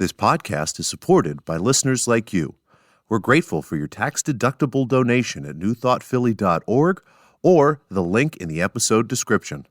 This podcast is supported by listeners like you. We're grateful for your tax-deductible donation at newthoughtphilly.org or the link in the episode description.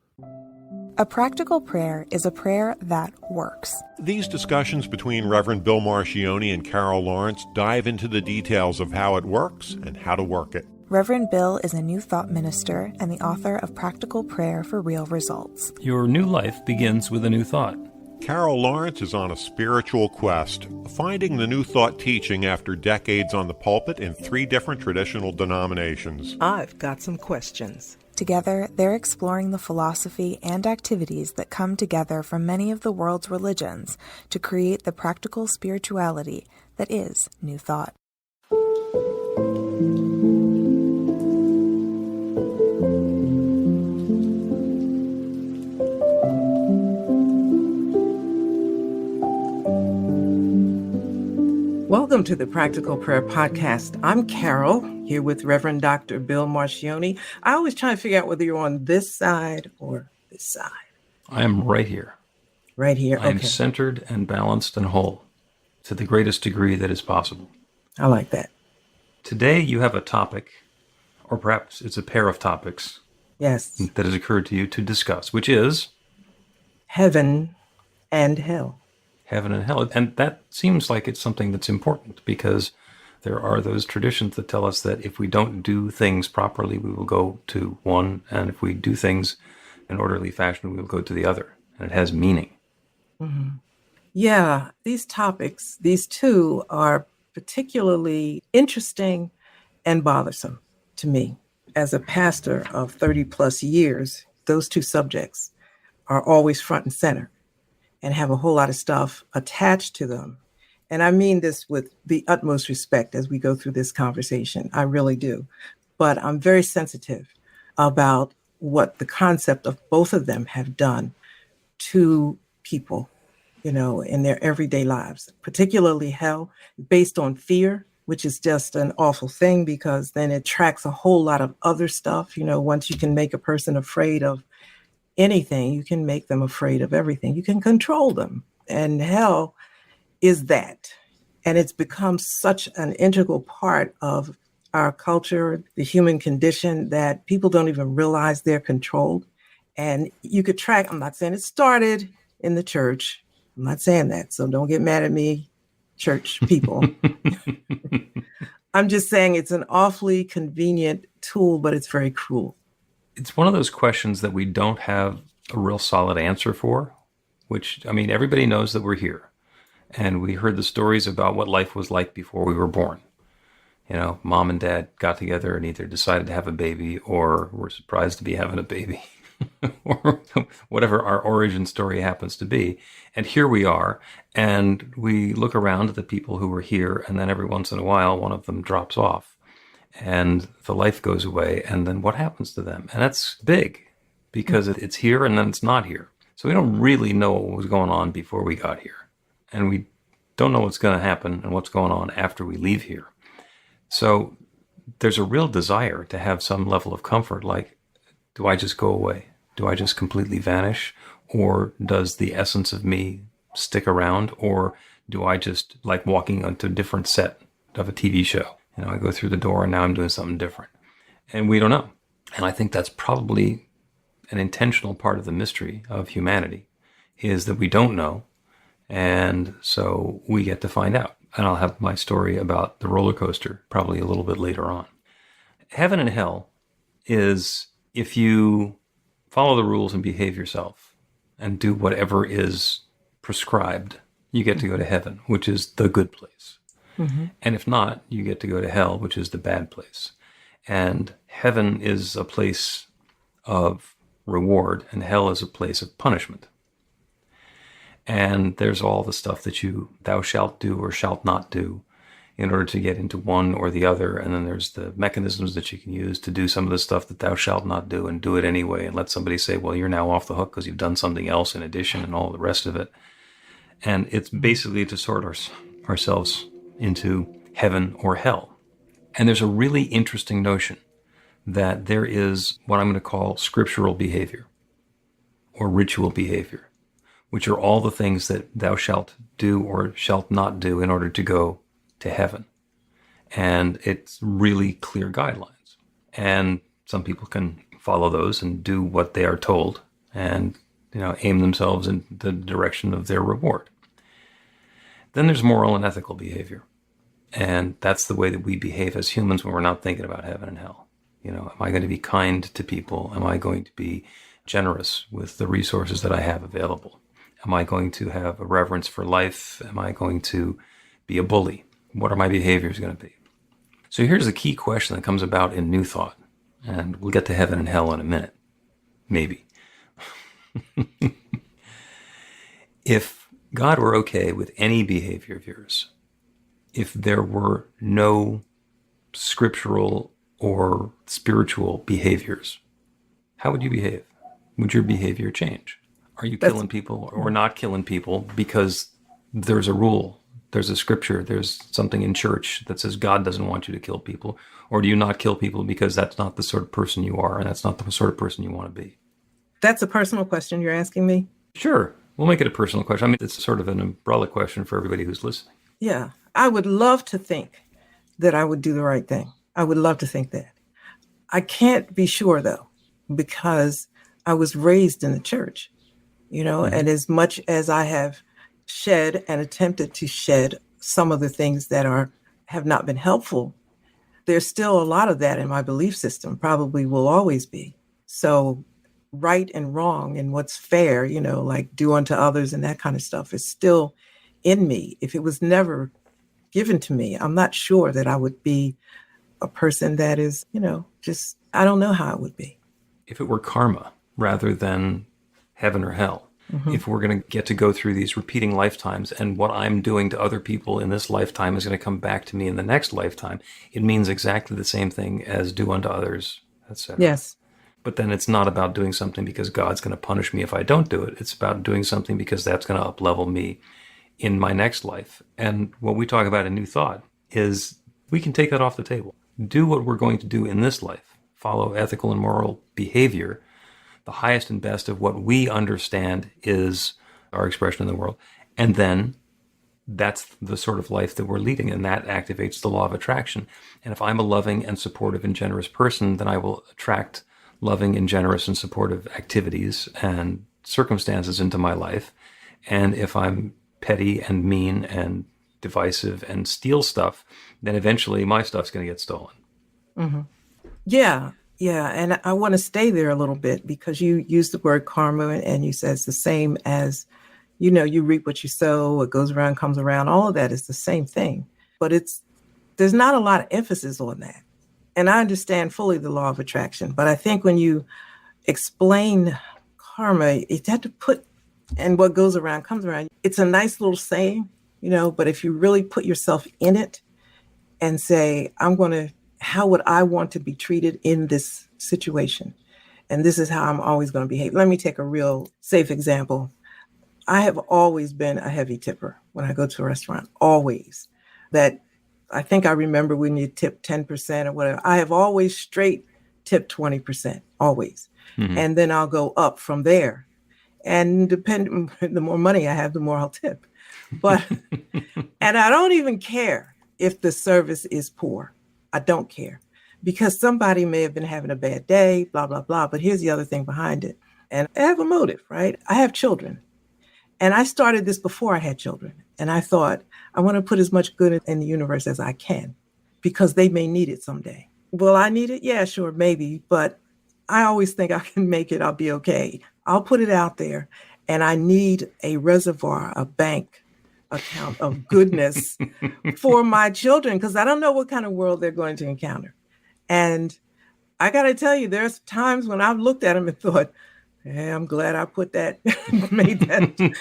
A practical prayer is a prayer that works. These discussions between Reverend Bill Marchioni and Carol Lawrence dive into the details of how it works and how to work it. Reverend Bill is a New Thought minister and the author of Practical Prayer for Real Results. Your new life begins with a new thought. Carol Lawrence is on a spiritual quest, finding the New Thought teaching after decades on the pulpit in 3 different traditional denominations. I've got some questions. Together, they're exploring the philosophy and activities that come together from many of the world's religions to create the practical spirituality that is New Thought. Welcome to the Practical Prayer Podcast. I'm Carol, here with Reverend Dr. Bill Marchioni. I always try to figure out whether you're on this side or this side. I am right here. Right here, okay. I am centered and balanced and whole to the greatest degree that is possible. I like that. Today you have a topic, or perhaps it's a pair of topics, Yes. that has occurred to you to discuss, which is Heaven and hell. heaven and hell. And that seems like it's something that's important because there are those traditions that tell us that if we don't do things properly, we will go to one. And if we do things in orderly fashion, we will go to the other. And it has meaning. Mm-hmm. Yeah, these topics, these two are particularly interesting and bothersome to me. As a pastor of 30 plus years, those two subjects are always front and center and have a whole lot of stuff attached to them. And I mean this with the utmost respect as we go through this conversation. I really do. But I'm very sensitive about what the concept of both of them have done to people, you know, in their everyday lives, particularly hell, based on fear, which is just an awful thing because then it tracks a whole lot of other stuff. You know, once you can make a person afraid of anything, you can make them afraid of everything. You can control them. And hell is that. And it's become such an integral part of our culture, the human condition, that people don't even realize they're controlled. And you could track, I'm not saying it started in the church. I'm not saying that. So don't get mad at me, church people. I'm just saying it's an awfully convenient tool, but it's very cruel. It's one of those questions that we don't have a real solid answer for, which, I mean, everybody knows that we're here. And we heard the stories about what life was like before we were born. You know, mom and dad got together and either decided to have a baby or were surprised to be having a baby or whatever our origin story happens to be. And here we are. And we look around at the people who were here. And then every once in a while, one of them drops off. And the life goes away, and then what happens to them? And that's big, because it's here and then it's not here. So we don't really know what was going on before we got here. And we don't know what's going to happen and what's going on after we leave here. So there's a real desire to have some level of comfort, like, do I just go away? Do I just completely vanish? Or does the essence of me stick around? Or do I just, like walking onto a different set of a TV show? You know, I go through the door and now I'm doing something different. And we don't know. And I think that's probably an intentional part of the mystery of humanity, is that we don't know. And so we get to find out. And I'll have my story about the roller coaster probably a little bit later on. Heaven and hell is if you follow the rules and behave yourself and do whatever is prescribed, you get to go to heaven, which is the good place. Mm-hmm. And if not, you get to go to hell, which is the bad place. And heaven is a place of reward, and hell is a place of punishment. And there's all the stuff that thou shalt do or shalt not do in order to get into one or the other. And then there's the mechanisms that you can use to do some of the stuff that thou shalt not do and do it anyway, and let somebody say, well, you're now off the hook because you've done something else in addition, and all the rest of it. And it's basically to sort ourselves into heaven or hell. And there's a really interesting notion that there is what I'm going to call scriptural behavior or ritual behavior, which are all the things that thou shalt do or shalt not do in order to go to heaven. And it's really clear guidelines. And some people can follow those and do what they are told and, aim themselves in the direction of their reward. Then there's moral and ethical behavior. And that's the way that we behave as humans when we're not thinking about heaven and hell. Am I going to be kind to people? Am I going to be generous with the resources that I have available? Am I going to have a reverence for life? Am I going to be a bully? What are my behaviors going to be? So here's a key question that comes about in New Thought. And we'll get to heaven and hell in a minute. Maybe. If God were okay with any behavior of yours, if there were no scriptural or spiritual behaviors, how would you behave? Would your behavior change? Are you killing people or not killing people because there's a rule, there's a scripture, there's something in church that says God doesn't want you to kill people? Or do you not kill people because that's not the sort of person you are and that's not the sort of person you want to be? That's a personal question you're asking me? Sure. We'll make it a personal question. I mean, it's sort of an umbrella question for everybody who's listening. Yeah. I would love to think that I would do the right thing. I would love to think that. I can't be sure, though, because I was raised in the church, and as much as I have shed and attempted to shed some of the things that have not been helpful, there's still a lot of that in my belief system, probably will always be. So right and wrong and what's fair, like do unto others and that kind of stuff is still in me. If it was never given to me, I'm not sure that I would be a person that is, I don't know how it would be. If it were karma rather than heaven or hell, if we're going to get to go through these repeating lifetimes and what I'm doing to other people in this lifetime is going to come back to me in the next lifetime, it means exactly the same thing as do unto others, etc. Yes. But then it's not about doing something because God's going to punish me if I don't do it. It's about doing something because that's going to up-level me in my next life. And what we talk about in New Thought is we can take that off the table. Do what we're going to do in this life. Follow ethical and moral behavior. The highest and best of what we understand is our expression in the world. And then that's the sort of life that we're leading, and that activates the law of attraction. And if I'm a loving and supportive and generous person, then I will attract loving and generous and supportive activities and circumstances into my life. And if I'm petty and mean and divisive and steal stuff, then eventually my stuff's going to get stolen. Mm-hmm. Yeah. And I want to stay there a little bit because you used the word karma and you said it's the same as, you reap what you sow, what goes around comes around. All of that is the same thing, but there's not a lot of emphasis on that. And I understand fully the law of attraction, but I think when you explain karma, you have to put, and what goes around comes around. It's a nice little saying, but if you really put yourself in it and say, how would I want to be treated in this situation? And this is how I'm always going to behave. Let me take a real safe example. I have always been a heavy tipper when I go to a restaurant, always. That I think I remember when you tip 10% or whatever. I have always straight tipped 20%, always. Mm-hmm. And then I'll go up from there. And the more money I have, the more I'll tip. But, and I don't even care if the service is poor. I don't care because somebody may have been having a bad day, blah, blah, blah. But here's the other thing behind it. And I have a motive, right? I have children. And I started this before I had children. And I thought, I want to put as much good in the universe as I can because they may need it someday. Will I need it? Yeah, sure, maybe. But I always think I can make it. I'll be okay. I'll put it out there. And I need a reservoir, a bank account of goodness for my children because I don't know what kind of world they're going to encounter. And I got to tell you, there's times when I've looked at them and thought, hey, I'm glad I made that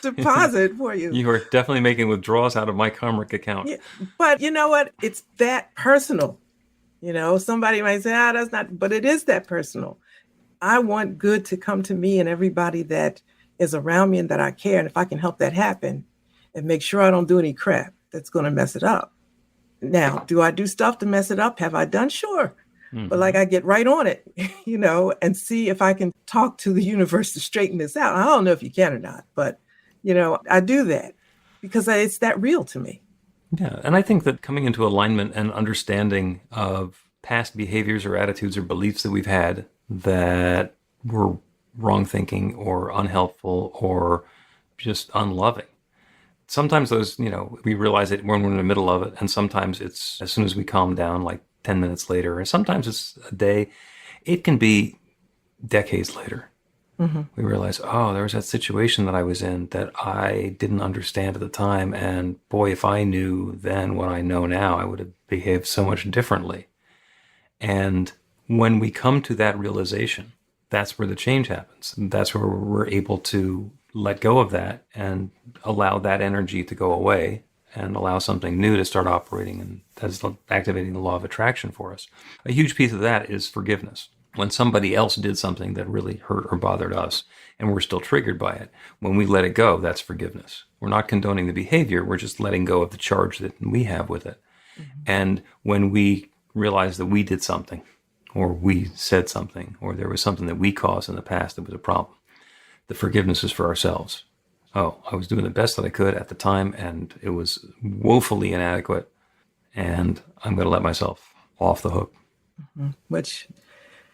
deposit for you. You are definitely making withdrawals out of my Comric account. Yeah, but you know what? It's that personal. Somebody might say, that's not, but it is that personal. I want good to come to me and everybody that is around me and that I care. And if I can help that happen and make sure I don't do any crap that's going to mess it up. Now, do I do stuff to mess it up? Have I done? Sure. But like I get right on it, and see if I can talk to the universe to straighten this out. I don't know if you can or not, but, I do that because it's that real to me. Yeah. And I think that coming into alignment and understanding of past behaviors or attitudes or beliefs that we've had that were wrong thinking or unhelpful or just unloving. Sometimes those, we realize it when we're in the middle of it. And sometimes it's as soon as we calm down, like 10 minutes later, and sometimes it's a day. It can be decades later. We realize, oh, there was that situation that I was in that I didn't understand at the time. And boy, if I knew then what I know now, I would have behaved so much differently. And when we come to that realization, that's where the change happens. That's where we're able to let go of that and allow that energy to go away and allow something new to start operating, and that's activating the law of attraction for us. A huge piece of that is forgiveness. When somebody else did something that really hurt or bothered us and we're still triggered by it, when we let it go, that's forgiveness. We're not condoning the behavior, we're just letting go of the charge that we have with it. And when we realize that we did something, or we said something, or there was something that we caused in the past that was a problem, the forgiveness is for ourselves. Oh, I was doing the best that I could at the time, and it was woefully inadequate, and I'm going to let myself off the hook. Which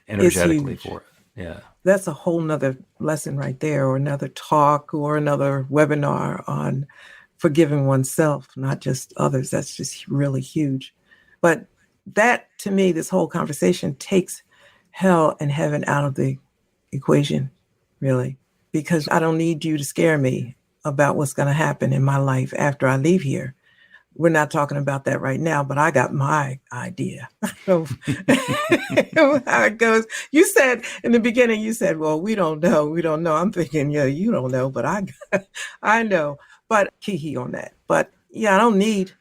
energetically for it. Yeah. That's a whole nother lesson right there, or another talk or another webinar on forgiving oneself, not just others. That's just really huge. But that, to me, this whole conversation takes hell and heaven out of the equation, really, because I don't need you to scare me about what's going to happen in my life after I leave here. We're not talking about that right now, but I got my idea of how it goes. You said in the beginning, well, we don't know. I'm thinking, yeah, you don't know, but I know. But key on that. But yeah, I don't need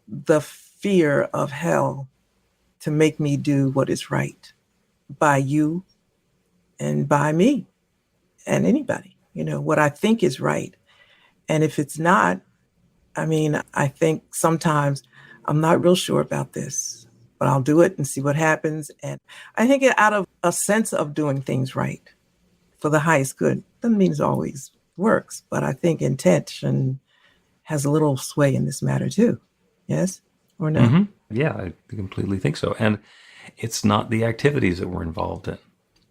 the fear of hell to make me do what is right by you and by me and anybody, what I think is right. And if it's not, I think sometimes I'm not real sure about this, but I'll do it and see what happens. And I think out of a sense of doing things right for the highest good, doesn't mean it always works, but I think intention has a little sway in this matter too. Yes or no? Yeah, I completely think so. And it's not the activities that we're involved in.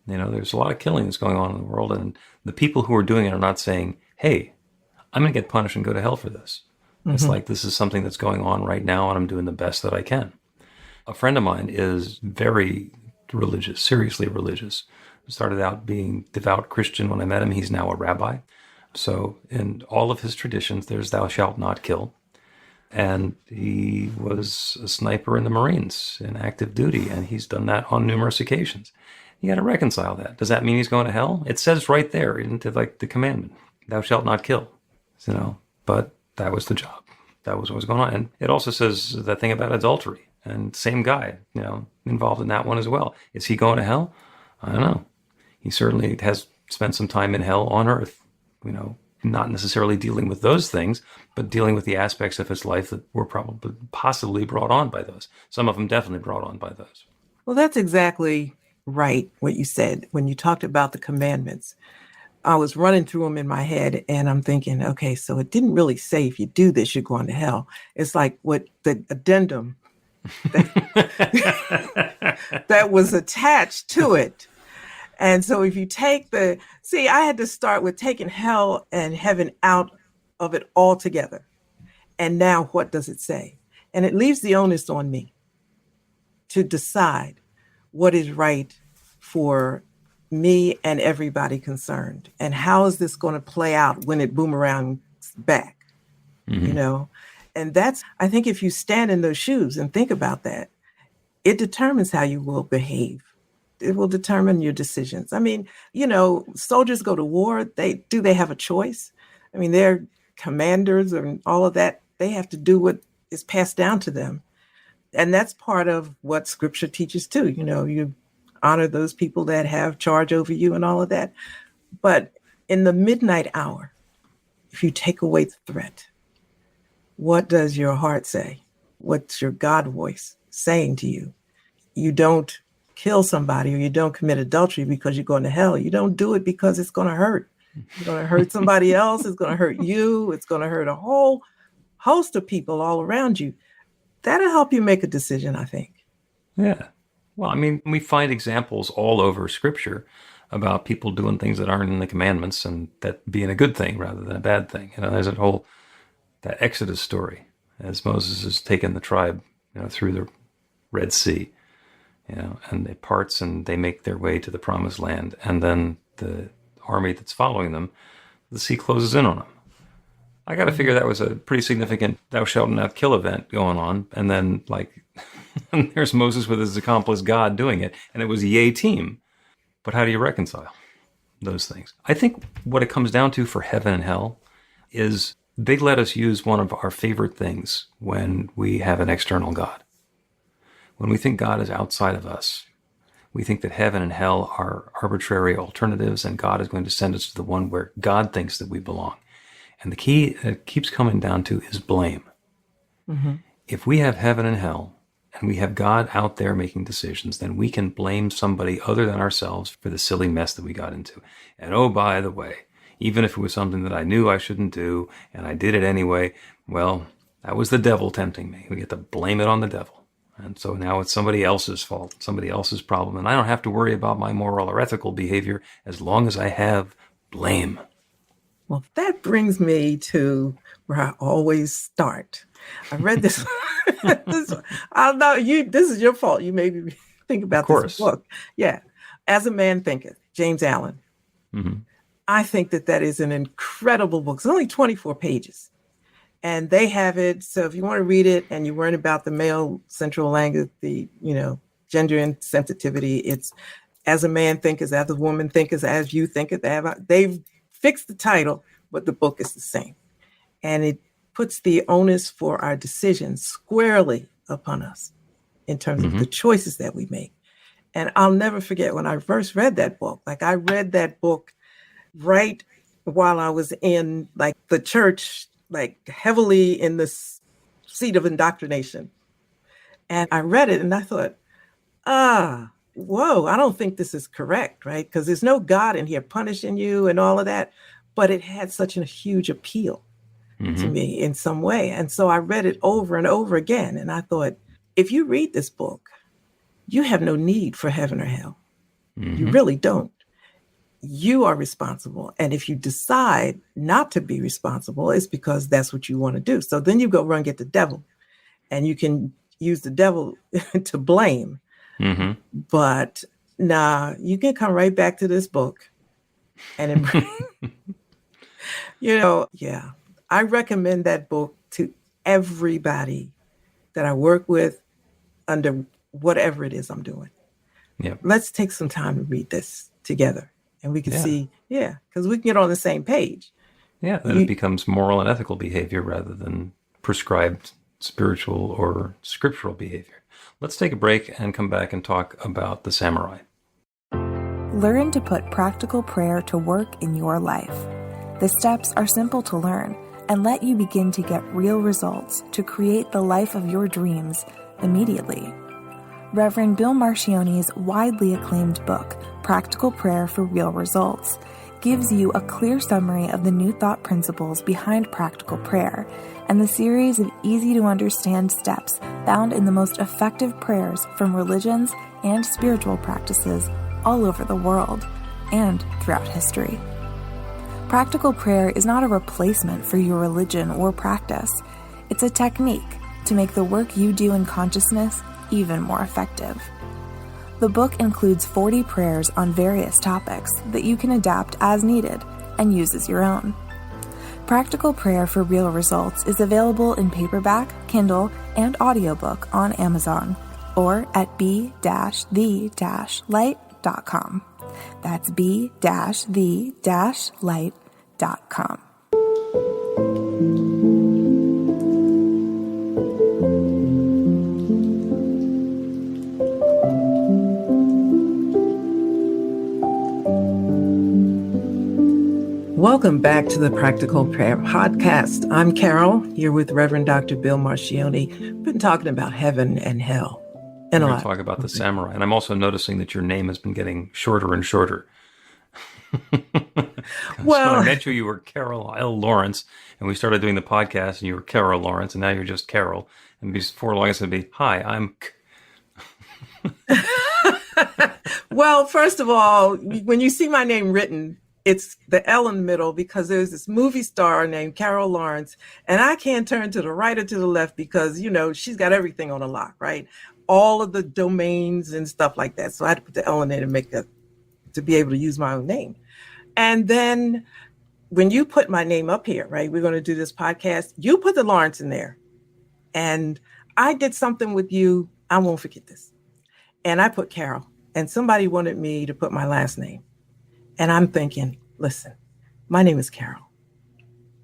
There's a lot of killing that's going on in the world, and the people who are doing it are not saying, hey, I'm going to get punished and go to hell for this. It's like, this is something that's going on right now, and I'm doing the best that I can. A friend of mine is very religious, seriously religious. Started out being devout Christian when I met him. He's now a rabbi. So in all of his traditions, there's thou shalt not kill. And he was a sniper in the Marines in active duty, and he's done that on numerous occasions. You got to reconcile that. Does that mean he's going to hell? It says right there, into like the commandment, thou shalt not kill. But that was the job. That was what was going on. And it also says that thing about adultery, and same guy, involved in that one as well. Is he going to hell? I don't know. He certainly has spent some time in hell on earth, not necessarily dealing with those things, but dealing with the aspects of his life that were possibly brought on by those. Some of them definitely brought on by those. Well, that's exactly right, what you said when you talked about the commandments. I was running through them in my head, and I'm thinking, okay, so it didn't really say if you do this, you're going to hell. It's like what the addendum that was attached to it. And so if you take I had to start with taking hell and heaven out of it altogether. And now what does it say? And it leaves the onus on me to decide what is right for me and everybody concerned. And how is this going to play out when it boomerangs back? And that's, I think if you stand in those shoes and think about that, it determines how you will behave. It will determine your decisions. Soldiers go to war. They have a choice? They're commanders and all of that. They have to do what is passed down to them. And that's part of what scripture teaches too. You honor those people that have charge over you and all of that. But in the midnight hour, if you take away the threat, what does your heart say? What's your God voice saying to you? You don't kill somebody or you don't commit adultery because you're going to hell. You don't do it because it's going to hurt. It's going to hurt somebody else. It's going to hurt you. It's going to hurt a whole host of people all around you. That'll help you make a decision, I think. Yeah. Well, I mean, we find examples all over Scripture about people doing things that aren't in the commandments and that being a good thing rather than a bad thing. There's that Exodus story as Moses is taking the tribe, through the Red Sea, and it parts and they make their way to the promised land. And then the army that's following them, the sea closes in on them. I got to figure that was a pretty significant thou shalt not kill event going on. And then and there's Moses with his accomplice God doing it. And it was a yay team. But how do you reconcile those things? I think what it comes down to for heaven and hell is they let us use one of our favorite things when we have an external God. When we think God is outside of us, we think that heaven and hell are arbitrary alternatives and God is going to send us to the one where God thinks that we belong. And the key that keeps coming down to is blame. Mm-hmm. If we have heaven and hell, and we have God out there making decisions, then we can blame somebody other than ourselves for the silly mess that we got into. And oh, by the way, even if it was something that I knew I shouldn't do, and I did it anyway, well, that was the devil tempting me. We get to blame it on the devil. And so now it's somebody else's fault, somebody else's problem, and I don't have to worry about my moral or ethical behavior as long as I have blame. Well, that brings me to where I always start. I read this. I know this is your fault. You made me think about this book. Yeah. As a Man Thinketh, James Allen. Mm-hmm. I think that is an incredible book. It's only 24 pages. And they have it. So if you want to read it and you weren't about the male central language, the, gender insensitivity, it's As a Man Thinketh, as a woman thinketh, as you thinketh. They've fixed the title, but the book is the same. And it puts the onus for our decisions squarely upon us in terms of the choices that we make. And I'll never forget when I first read that book. I read that book right while I was in the church, heavily in the seat of indoctrination. And I read it and I thought, whoa, I don't think this is correct, right? Because there's no God in here punishing you and all of that. But it had such a huge appeal to me in some way. And so I read it over and over again. And I thought, if you read this book, you have no need for heaven or hell. You really don't. You are responsible. And if you decide not to be responsible, it's because that's what you want to do. So then you go run get the devil. And you can use the devil to blame. But you can come right back to this book. And I recommend that book to everybody that I work with under whatever it is I'm doing. Yeah. Let's take some time to read this together and we can see, because we can get on the same page. Yeah, then it becomes moral and ethical behavior rather than prescribed spiritual or scriptural behavior. Let's take a break and come back and talk about the samurai. Learn to put practical prayer to work in your life. The steps are simple to learn and let you begin to get real results to create the life of your dreams immediately. Reverend Bill Marcione's widely acclaimed book, Practical Prayer for Real Results, gives you a clear summary of the New Thought principles behind practical prayer and the series of easy-to-understand steps found in the most effective prayers from religions and spiritual practices all over the world and throughout history. Practical prayer is not a replacement for your religion or practice. It's a technique to make the work you do in consciousness even more effective. The book includes 40 prayers on various topics that you can adapt as needed and use as your own. Practical Prayer for Real Results is available in paperback, Kindle, and audiobook on Amazon or at b-the-light.com. That's b-the-light.com. Welcome back to the Practical Prayer Podcast. I'm Carol, here with Reverend Dr. Bill Marcione. We've been talking about heaven and hell. And We're a going to lot. talk about the samurai. And I'm also noticing that your name has been getting shorter and shorter. So when I Well, met you, you were Carol L. Lawrence, and we started doing the podcast, and you were Carol Lawrence, and now you're just Carol. And before long, it's going to be, hi, I'm well, first of all, when you see my name written, it's the L in the middle because there's this movie star named Carol Lawrence, and I can't turn to the right or to the left because, she's got everything on a lock, right? All of the domains and stuff like that. So I had to put the L in there to be able to use my own name. And then when you put my name up here, right, we're going to do this podcast, you put the Lawrence in there. And I did something with you. I won't forget this. And I put Carol, and somebody wanted me to put my last name. And I'm thinking, listen, my name is Carol.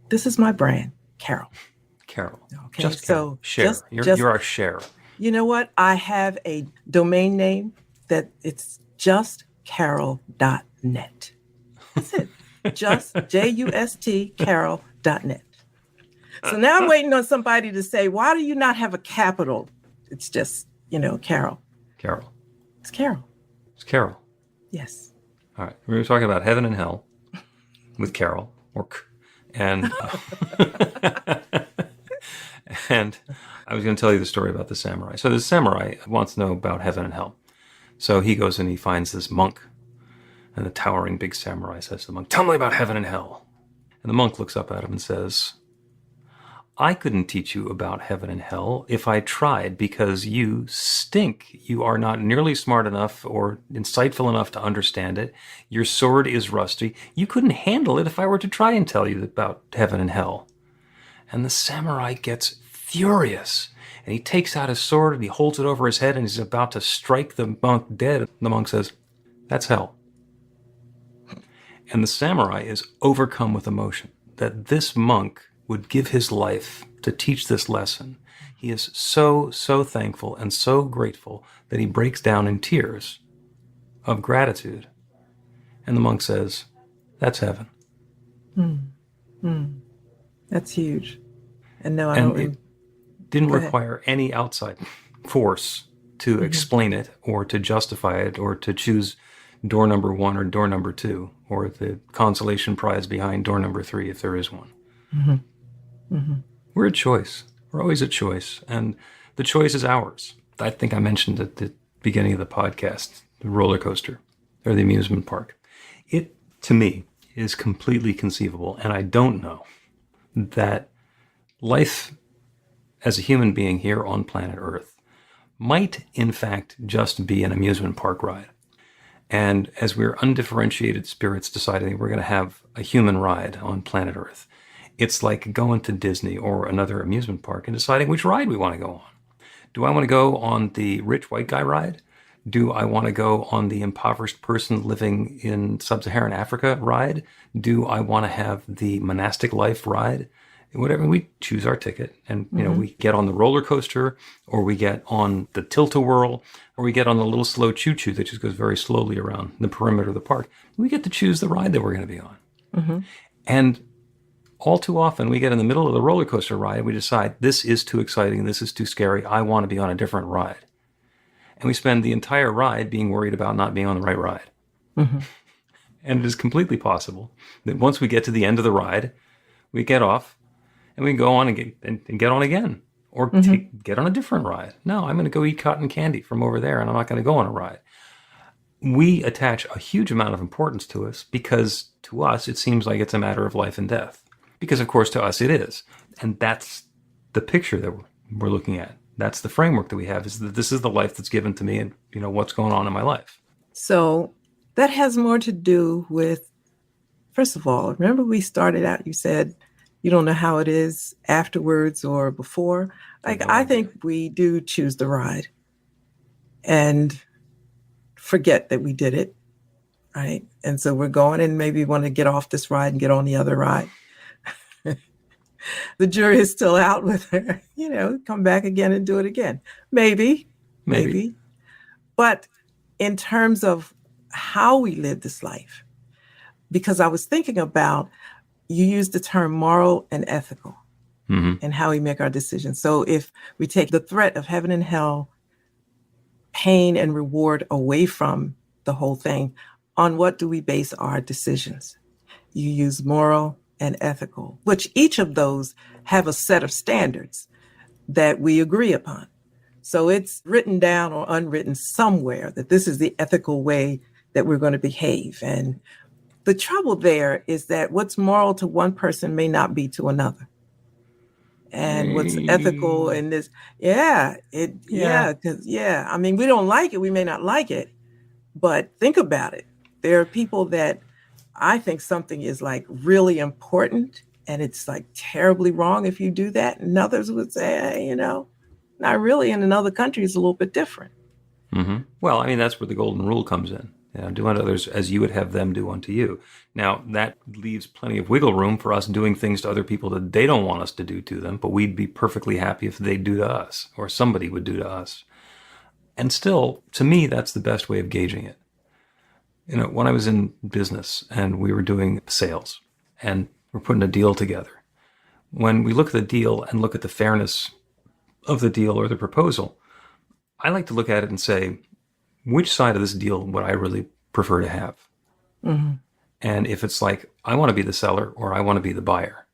This is my brand, Carol. Carol. Okay, Just Carol. so Share. You're our share. You know what? I have a domain name that it's justcarol.net. That's it. Just JUST Carol.net. So now I'm waiting on somebody to say, why do you not have a capital? It's just, Carol. Carol. It's Carol. It's Carol. Yes. All right. We're talking about heaven and hell with Carol, and and I was going to tell you the story about the samurai. So the samurai wants to know about heaven and hell. So he goes and he finds this monk, and the towering big samurai says to the monk, "Tell me about heaven and hell." And the monk looks up at him and says, "I couldn't teach you about heaven and hell if I tried because you stink. You are not nearly smart enough or insightful enough to understand it. Your sword is rusty. You couldn't handle it if I were to try and tell you about heaven and hell." And the samurai gets furious. And he takes out his sword and he holds it over his head and he's about to strike the monk dead. The monk says, "That's hell." And the samurai is overcome with emotion that this monk would give his life to teach this lesson. He is so, so thankful and so grateful that he breaks down in tears of gratitude. And the monk says, "That's heaven." That's huge. And no, It didn't require any outside force to explain it or to justify it or to choose door number 1 or door number 2 or the consolation prize behind door number 3 if there is one. We're a choice. We're always a choice. And the choice is ours. I think I mentioned at the beginning of the podcast, the roller coaster or the amusement park. It, to me, is completely conceivable. And I don't know that life as a human being here on planet Earth might, in fact, just be an amusement park ride. And as we're undifferentiated spirits deciding we're going to have a human ride on planet Earth, it's like going to Disney or another amusement park and deciding which ride we want to go on. Do I want to go on the rich white guy ride? Do I want to go on the impoverished person living in sub-Saharan Africa ride? Do I want to have the monastic life ride? Whatever, we choose our ticket and, we get on the roller coaster or we get on the tilt-a-whirl or we get on the little slow choo-choo that just goes very slowly around the perimeter of the park. We get to choose the ride that we're going to be on. And all too often we get in the middle of the roller coaster ride and we decide this is too exciting, this is too scary, I want to be on a different ride. And we spend the entire ride being worried about not being on the right ride. And it is completely possible that once we get to the end of the ride, we get off and we can go on and get on again or get on a different ride. No, I'm going to go eat cotton candy from over there and I'm not going to go on a ride. We attach a huge amount of importance to us because to us it seems like it's a matter of life and death. Because of course to us it is. And that's the picture that we're looking at. That's the framework that we have, is that this is the life that's given to me and what's going on in my life. So that has more to do with, first of all, remember we started out, you said, you don't know how it is afterwards or before. I think we do choose the ride and forget that we did it, right? And so we're going and maybe want to get off this ride and get on the other ride. The jury is still out with her, come back again and do it again. Maybe. But in terms of how we live this life, because I was thinking about, you use the term moral and ethical and how we make our decisions. So if we take the threat of heaven and hell pain and reward away from the whole thing. On what do we base our decisions? You use moral and ethical, which each of those have a set of standards that we agree upon. So it's written down or unwritten somewhere that this is the ethical way that we're going to behave. And the trouble there is that what's moral to one person may not be to another. And what's ethical in this, I mean, we don't like it. We may not like it, but think about it. There are people that I think something is like really important and it's like terribly wrong if you do that. And others would say, hey, not really. And in other countries, a little bit different. Mm-hmm. Well, I mean, that's where the golden rule comes in. Do unto others as you would have them do unto you. Now, that leaves plenty of wiggle room for us doing things to other people that they don't want us to do to them, but we'd be perfectly happy if they'd do to us, or somebody would do to us. And still, to me, that's the best way of gauging it. When I was in business and we were doing sales and we're putting a deal together, when we look at the deal and look at the fairness of the deal or the proposal, I like to look at it and say, which side of this deal would I really prefer to have? Mm-hmm. And if it's like, I want to be the seller or I want to be the buyer,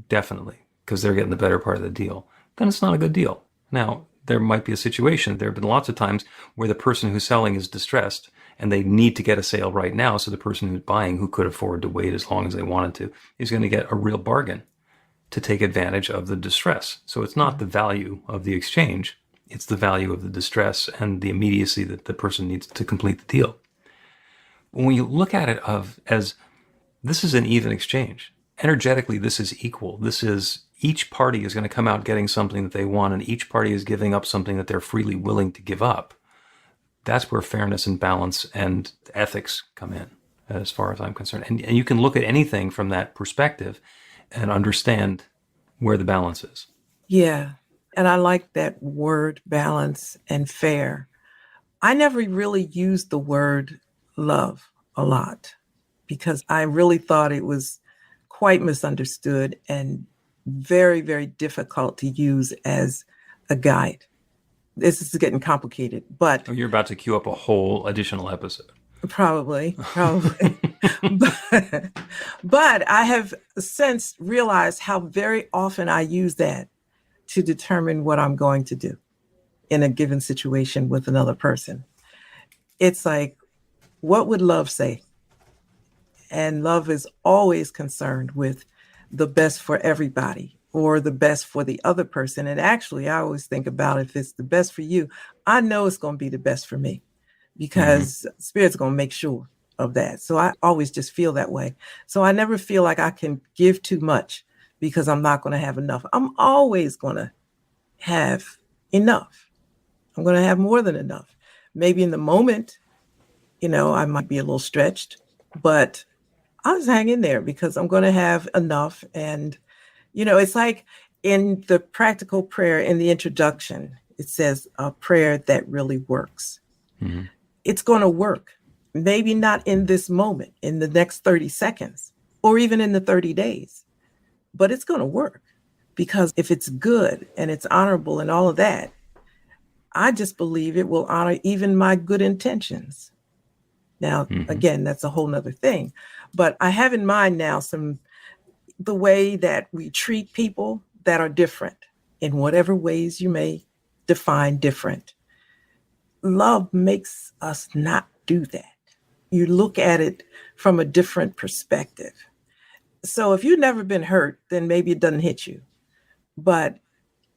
definitely, because they're getting the better part of the deal, then it's not a good deal. Now, there might be a situation, there have been lots of times where the person who's selling is distressed and they need to get a sale right now. So the person who's buying, who could afford to wait as long as they wanted to, is going to get a real bargain to take advantage of the distress. So it's not the value of the exchange. It's the value of the distress and the immediacy that the person needs to complete the deal. When you look at it as this is an even exchange, energetically this is equal. This is each party is going to come out getting something that they want, and each party is giving up something that they're freely willing to give up. That's where fairness and balance and ethics come in, as far as I'm concerned. And you can look at anything from that perspective and understand where the balance is. Yeah. And I like that word balance and fair. I never really used the word love a lot because I really thought it was quite misunderstood and very, very difficult to use as a guide. This is getting complicated, but... Oh, you're about to queue up a whole additional episode. Probably. But I have since realized how very often I use that to determine what I'm going to do in a given situation with another person. It's like, what would love say? And love is always concerned with the best for everybody or the best for the other person. And actually, I always think about if it's the best for you, I know it's going to be the best for me because Spirit's going to make sure of that. So I always just feel that way. So I never feel like I can give too much because I'm not going to have enough. I'm always going to have enough. I'm going to have more than enough. Maybe in the moment, I might be a little stretched, but I'll just hang in there because I'm going to have enough. And, it's like in the practical prayer in the introduction, it says a prayer that really works. Mm-hmm. It's going to work. Maybe not in this moment, in the next 30 seconds, or even in the 30 days. But it's going to work because if it's good and it's honorable and all of that, I just believe it will honor even my good intentions. Now, again, that's a whole nother thing. But I have in mind now the way that we treat people that are different in whatever ways you may define different. Love makes us not do that. You look at it from a different perspective. So if you've never been hurt, then maybe it doesn't hit you. But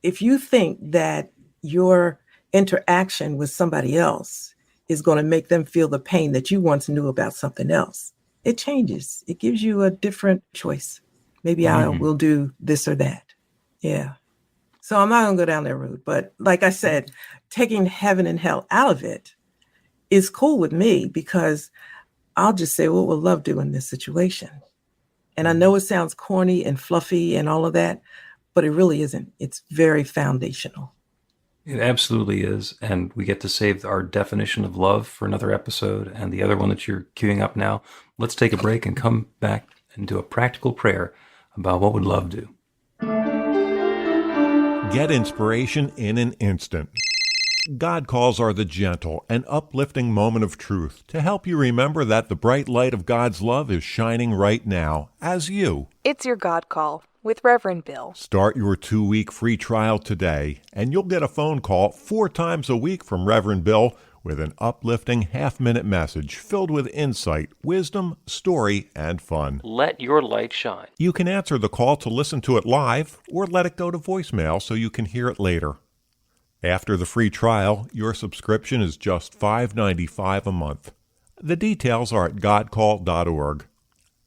if you think that your interaction with somebody else is going to make them feel the pain that you once knew about something else, it changes. It gives you a different choice. Maybe I will do this or that. Yeah. So I'm not going to go down that road. But like I said, taking heaven and hell out of it is cool with me because I'll just say, what will love do in this situation? And I know it sounds corny and fluffy and all of that, but it really isn't. It's very foundational. It absolutely is. And we get to save our definition of love for another episode and the other one that you're queuing up now. Let's take a break and come back and do a practical prayer about what would love do. Get inspiration in an instant. God calls are the gentle and uplifting moment of truth to help you remember that the bright light of God's love is shining right now as you. It's your God Call with Reverend Bill. Start your 2-week free trial today, and you'll get a phone call 4 times a week from Reverend Bill with an uplifting half-minute message filled with insight, wisdom, story, and fun. Let your light shine. You can answer the call to listen to it live or let it go to voicemail so you can hear it later. After the free trial, your subscription is just $5.95 a month. The details are at godcall.org.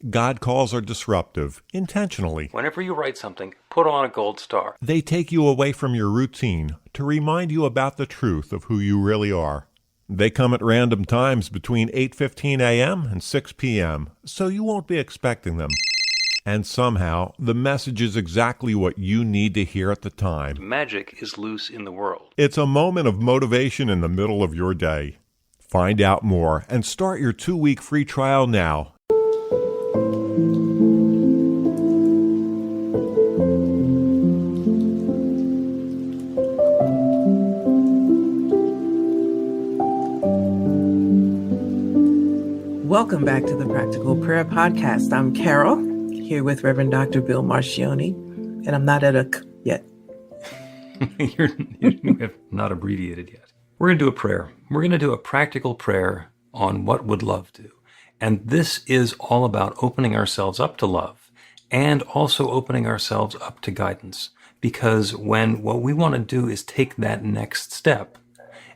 God calls are disruptive, intentionally. Whenever you write something, put on a gold star. They take you away from your routine to remind you about the truth of who you really are. They come at random times between 8:15 a.m. and 6 p.m., so you won't be expecting them. And somehow, the message is exactly what you need to hear at the time. Magic is loose in the world. It's a moment of motivation in the middle of your day. Find out more and start your 2-week free trial now. Welcome back to the Practical Prayer Podcast. I'm Carol, here with Reverend Dr. Bill Marcioni, and I'm not at a yet. You have not abbreviated yet. We're going to do a prayer. We're going to do a practical prayer on what would love do. And this is all about opening ourselves up to love and also opening ourselves up to guidance. Because when what we want to do is take that next step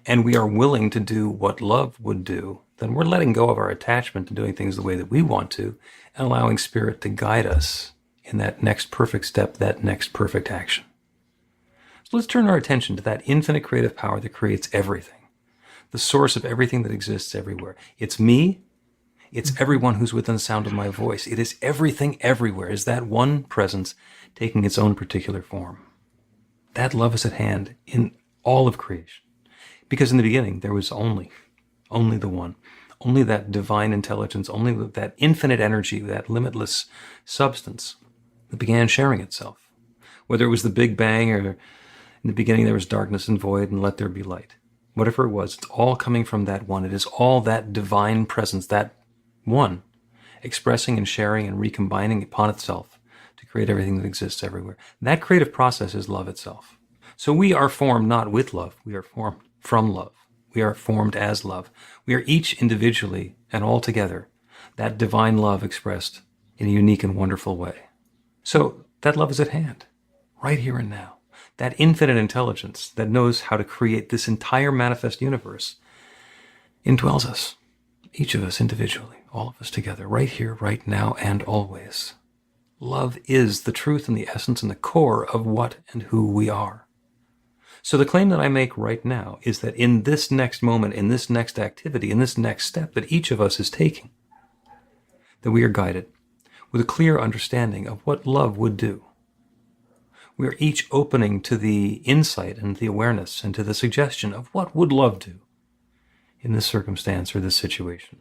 and we are willing to do what love would do, then we're letting go of our attachment to doing things the way that we want to and allowing Spirit to guide us in that next perfect step, that next perfect action. So let's turn our attention to that infinite creative power that creates everything, the source of everything that exists everywhere. It's me. It's everyone who's within the sound of my voice. It is everything everywhere. Is that one presence taking its own particular form. That love is at hand in all of creation. Because in the beginning, there was only the one, only that divine intelligence, only that infinite energy, that limitless substance that began sharing itself. Whether it was the Big Bang or in the beginning there was darkness and void and let there be light. Whatever it was, it's all coming from that one. It is all that divine presence, that one, expressing and sharing and recombining upon itself to create everything that exists everywhere. That creative process is love itself. So we are formed not with love, we are formed from love. We are formed as love. We are each individually and all together that divine love expressed in a unique and wonderful way. So that love is at hand, right here and now. That infinite intelligence that knows how to create this entire manifest universe indwells us, each of us individually, all of us together, right here, right now, and always. Love is the truth and the essence and the core of what and who we are. So the claim that I make right now is that in this next moment, in this next activity, in this next step that each of us is taking, that we are guided with a clear understanding of what love would do. We are each opening to the insight and the awareness and to the suggestion of what would love do in this circumstance or this situation.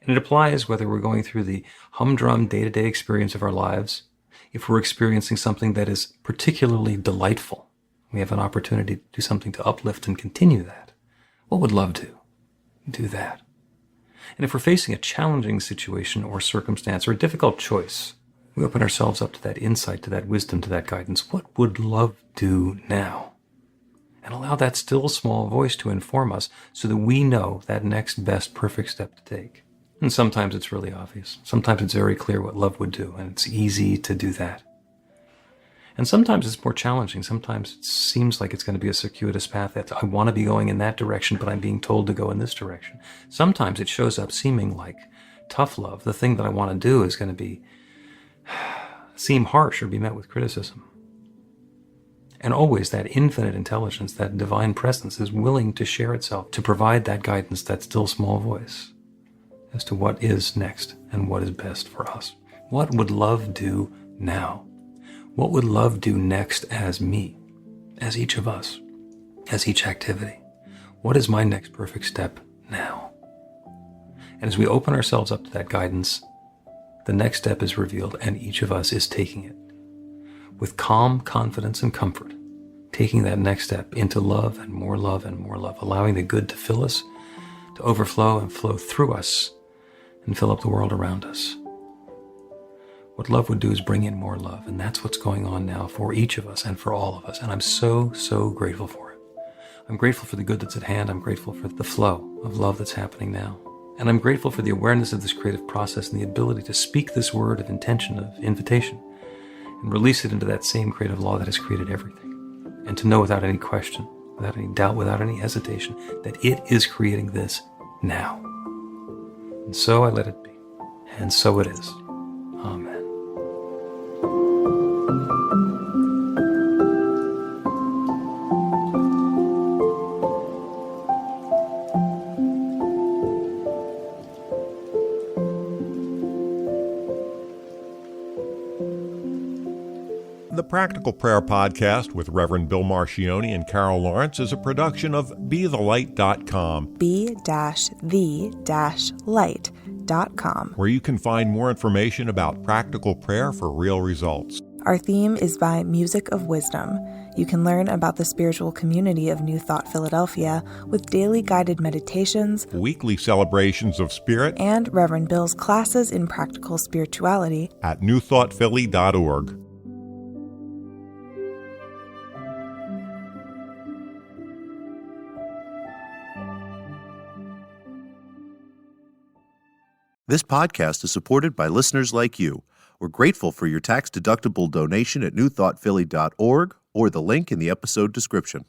And it applies whether we're going through the humdrum day-to-day experience of our lives, if we're experiencing something that is particularly delightful. We have an opportunity to do something to uplift and continue that. What would love do? Do that. And if we're facing a challenging situation or circumstance or a difficult choice, we open ourselves up to that insight, to that wisdom, to that guidance. What would love do now? And allow that still small voice to inform us so that we know that next best perfect step to take. And sometimes it's really obvious. Sometimes it's very clear what love would do, and it's easy to do that. And sometimes it's more challenging. Sometimes it seems like it's going to be a circuitous path. That I want to be going in that direction, but I'm being told to go in this direction. Sometimes it shows up seeming like tough love. The thing that I want to do is going to seem harsh or be met with criticism. And always that infinite intelligence, that divine presence is willing to share itself, to provide that guidance, that still small voice as to what is next and what is best for us. What would love do now? What would love do next as me, as each of us, as each activity? What is my next perfect step now? And as we open ourselves up to that guidance, the next step is revealed and each of us is taking it with calm confidence and comfort taking that next step into love and more love and more love, allowing the good to fill us, to overflow and flow through us and fill up the world around us. What love would do is bring in more love, and that's what's going on now for each of us and for all of us, and I'm so, so grateful for it. I'm grateful for the good that's at hand. I'm grateful for the flow of love that's happening now. And I'm grateful for the awareness of this creative process and the ability to speak this word of intention, of invitation, and release it into that same creative law that has created everything. And to know without any question, without any doubt, without any hesitation, that it is creating this now. And so I let it be. And so it is. Amen. The Practical Prayer Podcast with Reverend Bill Marcioni and Carol Lawrence is a production of BeTheLight.com. be-the-light.com. Where you can find more information about practical prayer for real results. Our theme is by Music of Wisdom. You can learn about the spiritual community of New Thought Philadelphia with daily guided meditations, Weekly celebrations of spirit, and Reverend Bill's classes in practical spirituality at newthoughtphilly.org. This podcast is supported by listeners like you. We're grateful for your tax-deductible donation at newthoughtphilly.org or the link in the episode description.